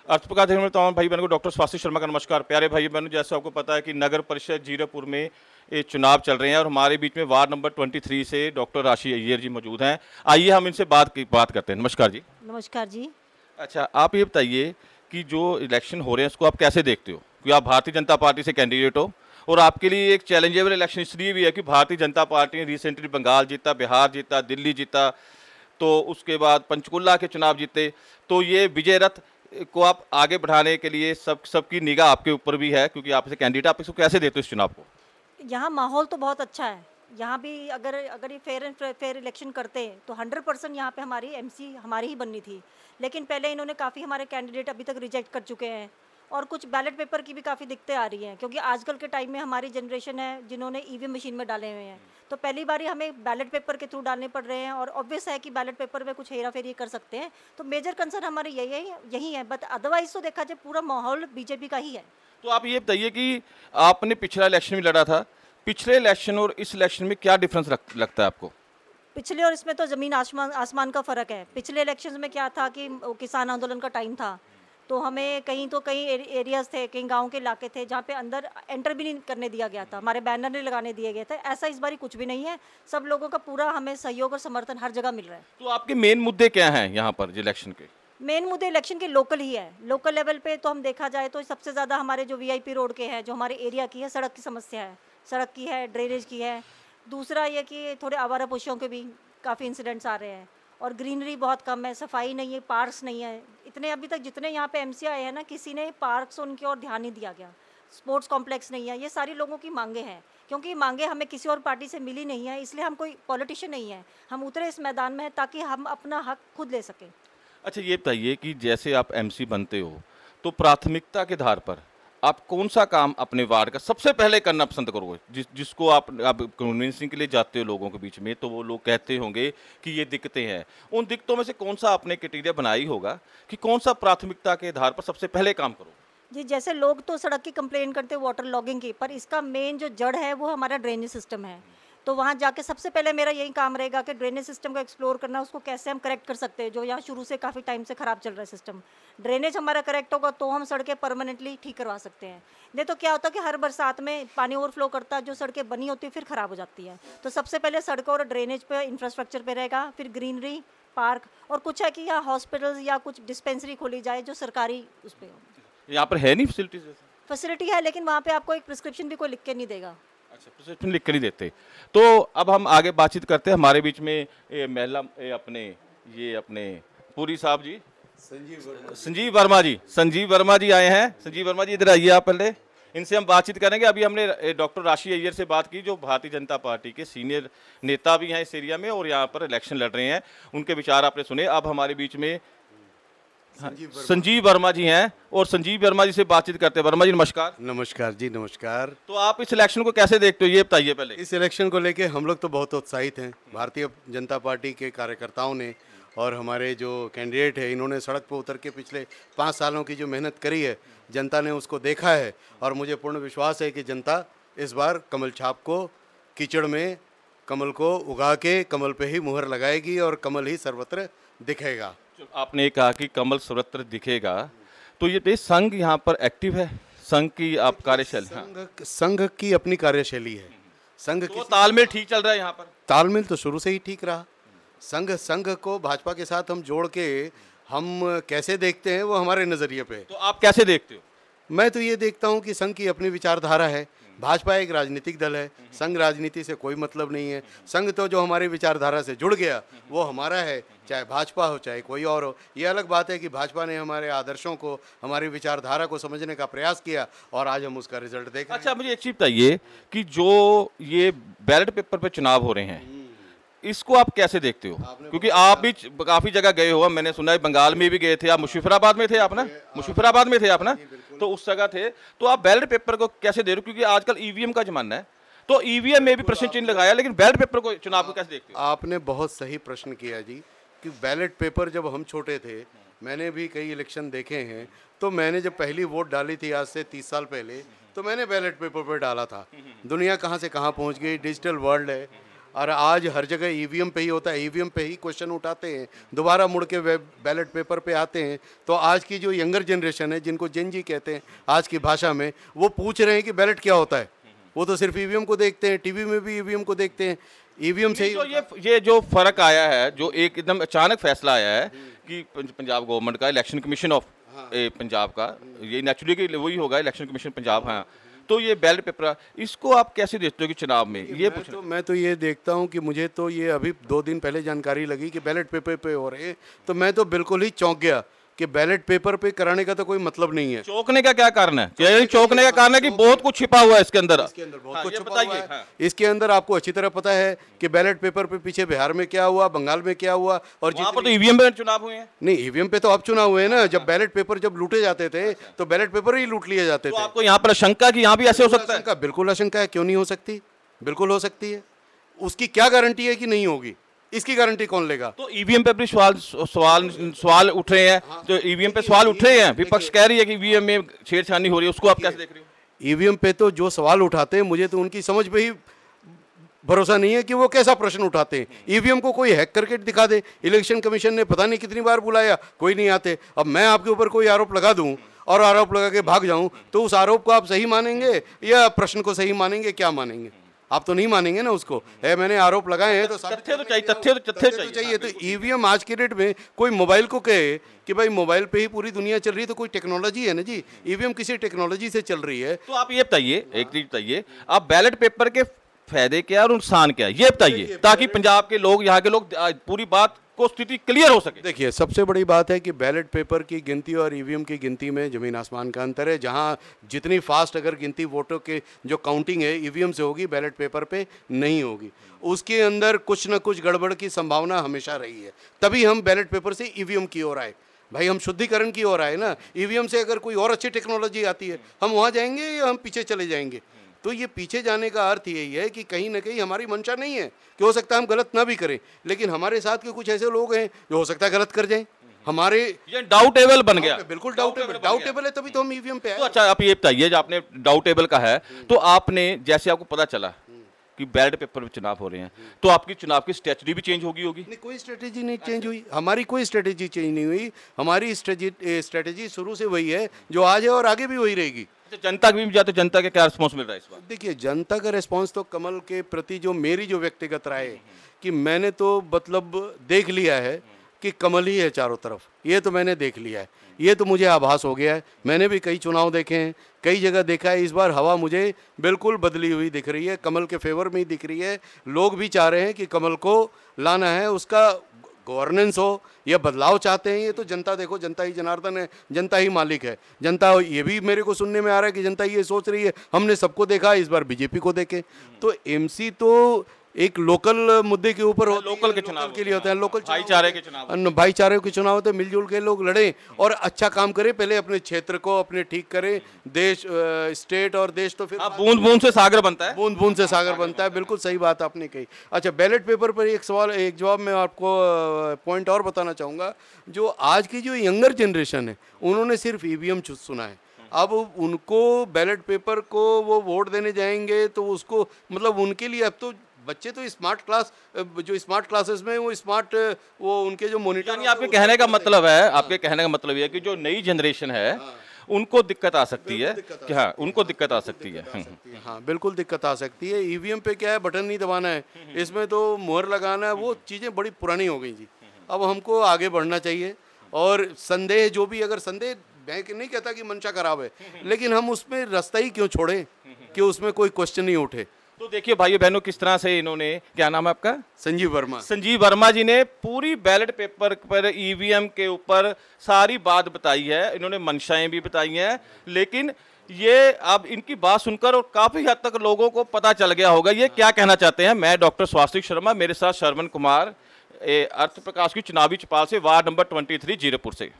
अर्थप्रकाश देखने वाले तमाम भाई बहनों को डॉक्टर स्वास्थ्य शर्मा का नमस्कार। प्यारे भाई बहनों, जैसे आपको पता है कि नगर परिषद जीरकपुर में ये चुनाव चल रहे हैं और हमारे बीच में वार्ड नंबर 23 से डॉक्टर राशि अय्यर जी मौजूद हैं। आइए हम इनसे बात करते हैं। नमस्कार जी। नमस्कार जी। अच्छा, आप ये बताइए कि जो इलेक्शन हो रहे हैं उसको आप कैसे देखते हो? क्योंकि आप भारतीय जनता पार्टी से कैंडिडेट हो और आपके लिए एक चैलेंजेबल इलेक्शन इसलिए भी है कि भारतीय जनता पार्टी ने रिसेंटली बंगाल जीता, बिहार जीता, दिल्ली जीता, तो उसके बाद पंचकुला के चुनाव जीते। तो ये विजय रथ को आप आगे बढ़ाने के लिए सबकी निगाह आपके ऊपर भी है, क्योंकि आप इसे कैंडिडेट, आप इसको कैसे देते हो इस चुनाव को? यहाँ माहौल तो बहुत अच्छा है। यहाँ भी अगर अगर ये फेयर इलेक्शन करते तो 100% यहाँ पे हमारी एमसी हमारी ही बननी थी। लेकिन पहले इन्होंने काफ़ी हमारे कैंडिडेट अभी तक रिजेक्ट कर चुके हैं और कुछ बैलेट पेपर की भी काफ़ी दिक्कतें आ रही हैं, क्योंकि आजकल के टाइम में हमारी जनरेशन है जिन्होंने ईवीएम मशीन में डाले हुए हैं। तो पहली बारी हमें बैलेट पेपर के थ्रू डालने पड़ रहे हैं और ऑब्वियस है कि बैलेट पेपर में कुछ हेरा फेरी कर सकते हैं। तो मेजर कंसर्न हमारी यही है, बट अदरवाइज तो देखा जाए पूरा माहौल बीजेपी का ही है। तो आप ये बताइए कि आपने पिछला इलेक्शन भी लड़ा था, पिछले इलेक्शन और इस इलेक्शन में क्या डिफरेंस लगता है आपको? पिछले और इसमें तो ज़मीन आसमान आसमान का फ़र्क है। पिछले इलेक्शंस में क्या था कि वो किसान आंदोलन का टाइम था, तो हमें कहीं तो कहीं एरियाज़ थे, कहीं गाँव के इलाके थे जहाँ पे अंदर एंटर भी नहीं करने दिया गया था, हमारे बैनर नहीं लगाने दिए गए थे। ऐसा इस बारी कुछ भी नहीं है, सब लोगों का पूरा हमें सहयोग और समर्थन हर जगह मिल रहा है। तो आपके मेन मुद्दे क्या हैं यहाँ पर जो इलेक्शन के? मेन मुद्दे इलेक्शन के लोकल ही है। लोकल लेवल पे तो हम देखा जाए तो सबसे ज़्यादा हमारे जो वीआईपी रोड के हैं, जो हमारे एरिया की है, सड़क की समस्या है। सड़क की है, ड्रेनेज की है। दूसरा ये कि थोड़े आवारा पशुओं के भी काफ़ी इंसिडेंट्स आ रहे हैं और ग्रीनरी बहुत कम है, सफाई नहीं है, पार्क्स नहीं है। इतने अभी तक जितने यहाँ पे एमसी आए हैं ना, किसी ने पार्क्स उनकी ओर ध्यान नहीं दिया गया। स्पोर्ट्स कॉम्प्लेक्स नहीं है। ये सारी लोगों की मांगे हैं, क्योंकि ये मांगे हमें किसी और पार्टी से मिली नहीं है, इसलिए हम कोई पॉलिटिशियन नहीं है। हम उतरे इस मैदान में हैं ताकि हम अपना हक खुद ले सकें। अच्छा, ये बताइए कि जैसे आप एमसी बनते हो, तो प्राथमिकता के आधार पर आप कौन-सा काम अपने वार्ड का सबसे पहले करना पसंद करोगे? जिसको आप कन्विंसिंग के लिए जाते हो लोगों के बीच में, तो वो लोग कहते होंगे कि ये दिक्कतें हैं। उन दिक्कतों में से कौन-सा आपने क्राइटेरिया बनाया ही होगा कि कौन-सा प्राथमिकता के आधार पर सबसे पहले काम करोगे? जी, जैसे लोग तो सड़क की कंप्लेन करते हैं, वाटर लॉगिंग की, पर इसका मेन जो जड़ है वो हमारा ड्रेनेज सिस्टम है। तो वहाँ जाके सबसे पहले मेरा यही काम रहेगा कि ड्रेनेज सिस्टम को एक्सप्लोर करना, उसको कैसे हम करेक्ट कर सकते हैं, जो यहाँ शुरू से काफ़ी टाइम से ख़राब चल रहा है सिस्टम। ड्रेनेज हमारा करेक्ट होगा तो हम सड़कें परमानेंटली ठीक करवा सकते हैं। नहीं तो क्या होता है कि हर बरसात में पानी ओवरफ्लो करता है, जो सड़कें बनी होती है फिर ख़राब हो जाती है। तो सबसे पहले सड़कों और ड्रेनेज पे, इंफ्रास्ट्रक्चर पे रहेगा, फिर ग्रीनरी, पार्क और कुछ है कि यहाँ हॉस्पिटल्स या कुछ डिस्पेंसरी खोली जाए जो सरकारी उस पे हो। यहाँ पर है नहीं फैसिलिटीज़ वैसे? फैसिलिटी है, लेकिन वहाँ पे आपको एक प्रिस्क्रिप्शन भी कोई लिख के नहीं देगा। अच्छा, प्रेस्क्रिप्शन लिख कर नहीं देते। तो अब हम आगे बातचीत करते हैं। हमारे बीच में महिला अपने पुरी साहब जी, संजीव वर्मा जी आए हैं। संजीव वर्मा जी, इधर आइए आप पहले। इनसे हम बातचीत करेंगे। अभी हमने डॉक्टर राशि अय्यर से बात की, जो भारतीय जनता पार्टी के सीनियर नेता भी हैं इस एरिया में और यहाँ पर इलेक्शन लड़ रहे हैं। उनके विचार आपने सुने। अब हमारे बीच में संजीव वर्मा जी हैं और संजीव वर्मा जी से बातचीत करते हैं। वर्मा जी नमस्कार। नमस्कार जी, नमस्कार। तो आप इस इलेक्शन को कैसे देखते हो, ये बताइए पहले। इस इलेक्शन को लेके हम लोग तो बहुत उत्साहित हैं। भारतीय जनता पार्टी के कार्यकर्ताओं ने और हमारे जो कैंडिडेट है, इन्होंने सड़क पर उतर के पिछले 5 सालों की जो मेहनत करी है, जनता ने उसको देखा है और मुझे पूर्ण विश्वास है कि जनता इस बार कमल छाप को कीचड़ में कमल को उगा के कमल पे ही मुहर लगाएगी और कमल ही सर्वत्र दिखेगा। आपने कहा कि कमल सर्वत्र दिखेगा, तो ये संघ यहाँ पर एक्टिव है? संघ की आप कार्यशैली? हाँ। संघ की अपनी कार्यशैली है। संघ तो की तालमेल ठीक चल रहा है यहाँ पर? तालमेल तो शुरू से ही ठीक रहा। संघ को भाजपा के साथ हम जोड़ के हम कैसे देखते हैं वो हमारे नज़रिए पे। तो आप कैसे देखते हो? मैं तो ये देखता हूँ कि संघ की अपनी विचारधारा है। भाजपा एक राजनीतिक दल है, संघ राजनीति से कोई मतलब नहीं है। संघ तो जो हमारी विचारधारा से जुड़ गया वो हमारा है, चाहे भाजपा हो चाहे कोई और हो। ये अलग बात है कि भाजपा ने हमारे आदर्शों को, हमारी विचारधारा को समझने का प्रयास किया और आज हम उसका रिजल्ट देख रहे हैं। अच्छा, मुझे एक चीज़ बताइए कि जो ये बैलेट पेपर पे चुनाव हो रहे हैं, इसको आप कैसे देखते हो? क्योंकि आप भी काफ़ी जगह गए हो, मैंने सुना है बंगाल में भी गए थे आप, मुशीफराबाद में थे आप ना? मुशीफराबाद में थे आप ना? तो उस जगह थे। तो आप बैलेट पेपर को कैसे दे रहे हो? क्योंकि आजकल ईवीएम का जमाना है, तो ईवीएम में भी प्रश्न चिन्ह लगाया, लेकिन बैलेट पेपर को, चुनाव को कैसे देखते हो? आपने बहुत सही प्रश्न किया जी कि बैलेट पेपर जब हम छोटे थे, मैंने भी कई इलेक्शन देखे हैं, तो मैंने जब पहली वोट डाली थी आज से 30 साल पहले, तो मैंने बैलेट पेपर पर डाला था। दुनिया कहाँ से कहाँ पहुँच गई, डिजिटल वर्ल्ड है। और आज हर जगह ईवीएम पे ही होता है, ईवीएम पे ही क्वेश्चन उठाते हैं, दोबारा मुड़ के बैलेट पेपर पे आते हैं। तो आज की जो यंगर जनरेशन है, जिनको जेन जी कहते हैं आज की भाषा में, वो पूछ रहे हैं कि बैलेट क्या होता है। वो तो सिर्फ ईवीएम को देखते हैं, टीवी में भी ईवीएम को देखते हैं, ईवीएम से ही तो ये जो फर्क आया है, जो एक एकदम अचानक फैसला आया है कि पंजाब गवर्नमेंट का इलेक्शन कमीशन ऑफ पंजाब का, ये नेचुरली कि वही होगा इलेक्शन कमीशन पंजाब, हाँ, तो ये बैलेट पेपर, इसको आप कैसे देखते हो कि चुनाव में ये मैं तो ये देखता हूँ कि मुझे तो ये अभी 2 दिन पहले जानकारी लगी कि बैलेट पेपर पे हो रहे हैं, तो मैं तो बिल्कुल ही चौंक गया कि बैलेट पेपर पे कराने का तो कोई मतलब नहीं है। चौंकने का क्या कारण है? चौंकने का कारण है कि बहुत कुछ छिपा हुआ है इसके अंदर। बहुत हाँ, कुछ ये छुपा हुआ बताइए, है। हाँ। इसके अंदर आपको अच्छी तरह पता है कि बैलेट पेपर पे पीछे बिहार में क्या हुआ, बंगाल में क्या हुआ, और वहाँ पर तो ईवीएम में चुनाव हुए हैं। नहीं, ईवीएम पे तो अब चुनाव हुए ना। जब बैलेट पेपर जब लूटे जाते थे तो बैलेट पेपर ही लूट लिए जाते तो थे। आपको यहाँ पर आशंका कि यहाँ भी ऐसे हो सकता है? आशंका, बिल्कुल आशंका है, क्यों नहीं हो सकती, बिल्कुल हो सकती है। उसकी क्या गारंटी है कि नहीं होगी, इसकी गारंटी कौन लेगा? तो ईवीएम पे भी सवाल उठ रहे हैं, जो ईवीएम पे सवाल उठ रहे हैं, विपक्ष कह रही है कि ईवीएम में छेड़छाड़ी हो रही है, उसको आप कैसे देख रहे हो? ईवीएम पे तो जो सवाल उठाते हैं, मुझे तो उनकी समझ पे ही भरोसा नहीं है कि वो कैसा प्रश्न उठाते हैं। ईवीएम को कोई हैक करके दिखा दे। इलेक्शन कमीशन ने पता नहीं कितनी बार बुलाया, कोई नहीं आते। अब मैं आपके ऊपर कोई आरोप लगा दूं और आरोप लगा के भाग जाऊं, तो उस आरोप को आप सही मानेंगे या प्रश्न को सही मानेंगे? क्या मानेंगे? आप तो नहीं मानेंगे ना उसको। है, मैंने आरोप लगाए हैं तो तथ्य तो चाहिए, तथ्य चाहिए। तो ईवीएम आज के डेट में कोई मोबाइल को कहे कि भाई मोबाइल पे ही पूरी दुनिया चल रही है, तो कोई टेक्नोलॉजी है ना जी। ईवीएम किसी टेक्नोलॉजी से चल रही है। तो आप ये बताइए, एक चीज बताइए, आप बैलेट पेपर के फायदे क्या और नुकसान क्या है ये बताइए, ताकि पंजाब के लोग, यहाँ के लोग पूरी बात को स्थिति क्लियर हो सके। देखिए, सबसे बड़ी बात है कि बैलेट पेपर की गिनती और ईवीएम की गिनती में ज़मीन आसमान का अंतर है। जहां जितनी फास्ट अगर गिनती वोटों के जो काउंटिंग है ईवीएम से होगी, बैलेट पेपर पे नहीं होगी। उसके अंदर कुछ न कुछ गड़बड़ की संभावना हमेशा रही है, तभी हम बैलेट पेपर से ईवीएम की ओर आए। भाई, हम शुद्धिकरण की ओर आए ना। ईवीएम से अगर कोई और अच्छी टेक्नोलॉजी आती है, हम वहाँ जाएंगे या हम पीछे चले जाएंगे? तो ये पीछे जाने का अर्थ यही है कि कहीं ना कहीं हमारी मंशा नहीं है कि हो सकता है हम गलत ना भी करें, लेकिन हमारे साथ के कुछ ऐसे लोग हैं जो हो सकता है गलत कर जाएं। हमारे ये डाउटेबल बन गया। बिल्कुल डाउटेबल है, तभी तो हम ईवीएम पे आए। तो अच्छा, आप ये बताइए, जो आपने डाउटेबल का है, तो आपने जैसे आपको पता चला कि बैलेट पेपर में चुनाव हो रहे हैं, तो आपकी चुनाव की स्ट्रेटजी भी चेंज होगी? नहीं, कोई स्ट्रेटेजी नहीं चेंज हुई। हमारी कोई स्ट्रेटेजी चेंज नहीं हुई। हमारी स्ट्रेटेजी शुरू से वही है जो आज है और आगे भी वही रहेगी। अच्छा, जनता की भी जाते, जनता के क्या रिस्पॉन्स मिल रहा है इस बार? देखिए, जनता का रिस्पांस तो कमल के प्रति जो मेरी जो व्यक्तिगत राय है कि मैंने तो मतलब देख लिया है कि कमल ही है चारों तरफ। ये तो मैंने देख लिया है, ये तो मुझे आभास हो गया है। मैंने भी कई चुनाव देखे हैं, कई जगह देखा है। इस बार हवा मुझे बिल्कुल बदली हुई दिख रही है, कमल के फेवर में ही दिख रही है। लोग भी चाह रहे हैं कि कमल को लाना है, उसका गवर्नेंस हो या बदलाव चाहते हैं। ये तो जनता, देखो, जनता ही जनार्दन है, जनता ही मालिक है। जनता, ये भी मेरे को सुनने में आ रहा है कि जनता ये सोच रही है, हमने सबको देखा, इस बार बीजेपी को देखें। तो एमसी तो एक लोकल मुद्दे के ऊपर होती है, लोकल के चुनाव के लिए होता है, लोकल भाईचारे के चुनाव, भाईचारे के चुनाव होते हैं। मिलजुल के लोग लड़ें और अच्छा काम करें, पहले अपने क्षेत्र को अपने ठीक करें। देश, स्टेट और देश तो फिर बूंद बूंद से सागर बनता है। बूंद बूंद से सागर बनता है। बिल्कुल सही बात आपने कही। अच्छा, बैलेट पेपर पर एक सवाल, एक जवाब मैं आपको पॉइंट और बताना चाहूँगा। जो आज की जो यंगर जनरेशन है, उन्होंने सिर्फ ईवीएम सुना है। अब उनको बैलेट पेपर को वो वोट देने जाएंगे तो उसको मतलब उनके लिए अब तो बच्चे तो स्मार्ट क्लास, जो स्मार्ट क्लासेस में वो स्मार्ट, वो उनके जो मॉनिटर, यानी आपके कहने का मतलब है, आपके कहने का मतलब ये है कि जो नई जनरेशन है उनको दिक्कत आ सकती है कि हाँ, उनको दिक्कत आ सकती है। हाँ, बिल्कुल दिक्कत आ सकती है। ईवीएम पे क्या है, बटन नहीं दबाना है, इसमें तो मुहर लगाना है। वो चीज़ें बड़ी पुरानी हो गई जी। अब हमको आगे बढ़ना चाहिए। और संदेह, जो भी, अगर संदेह, मैं नहीं कहता कि मंशा खराब है, लेकिन हम उसमें रास्ता ही क्यों छोड़ें कि उसमें कोई क्वेश्चन नहीं उठे। तो देखिए भाइयों बहनों, किस तरह से इन्होंने, क्या नाम है आपका? संजीव वर्मा। संजीव वर्मा जी ने पूरी बैलेट पेपर पर ईवीएम के ऊपर सारी बात बताई है। इन्होंने मंशाएं भी बताई हैं, लेकिन ये अब इनकी बात सुनकर और काफी हद तक लोगों को पता चल गया होगा ये क्या कहना चाहते हैं। मैं डॉक्टर स्वास्तिक शर्मा, मेरे साथ श्रवण कुमार, अर्थ प्रकाश की चुनावी चौपाल से, वार्ड नंबर 23 जीरकपुर से।